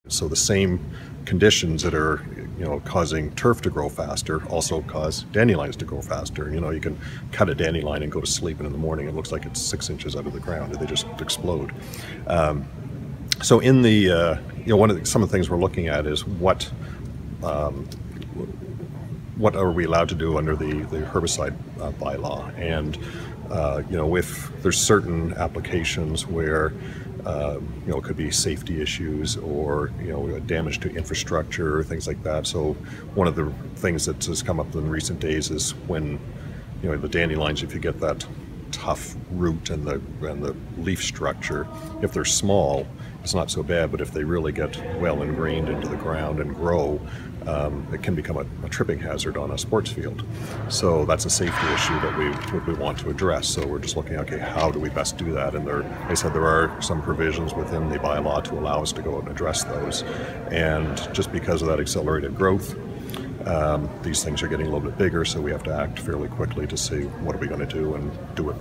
So the same conditions that are, causing turf to grow faster also cause dandelions to grow faster. You can cut a dandelion and go to sleep, and in the morning it looks like it's 6 inches out of the ground, and they just explode. So in the, some of the things we're looking at is what are we allowed to do under the herbicide bylaw, and if there's certain applications where it could be safety issues or damage to infrastructure, things like that. So one of the things that has come up in recent days is when the dandelions, if you get that tough root and the leaf structure, if they're small, it's not so bad, but if they really get well ingrained into the ground and grow, it can become a tripping hazard on a sports field. So that's a safety issue that we want to address. So we're just looking at, okay, how do we best do that? And like I said, there are some provisions within the bylaw to allow us to go out and address those. And just because of that accelerated growth, these things are getting a little bit bigger, so we have to act fairly quickly to see what are we going to do and do it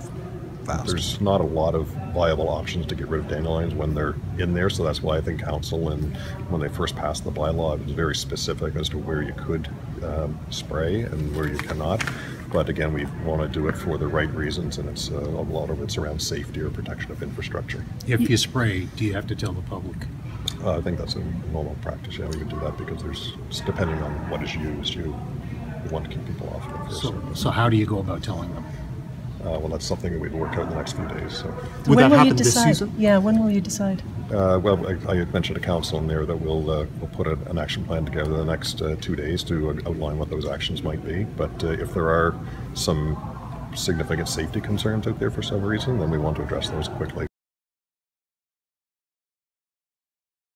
fast. There's not a lot of viable options to get rid of dandelions when they're in there, so that's why I think council, and when they first passed the bylaw, it was very specific as to where you could spray and where you cannot. But again, we want to do it for the right reasons, and it's a lot of it's around safety or protection of infrastructure. If you spray, do you have to tell the public? I think that's a normal practice. Yeah, we can do that because depending on what is used, you want to keep people off of it. So how do you go about telling them? Well, that's something that we'd work out in the next few days. So. Would that happen this season? Yeah, when will you decide? Well, I had mentioned to council in there that we'll put an action plan together the next 2 days to outline what those actions might be. But if there are some significant safety concerns out there for some reason, then we want to address those quickly.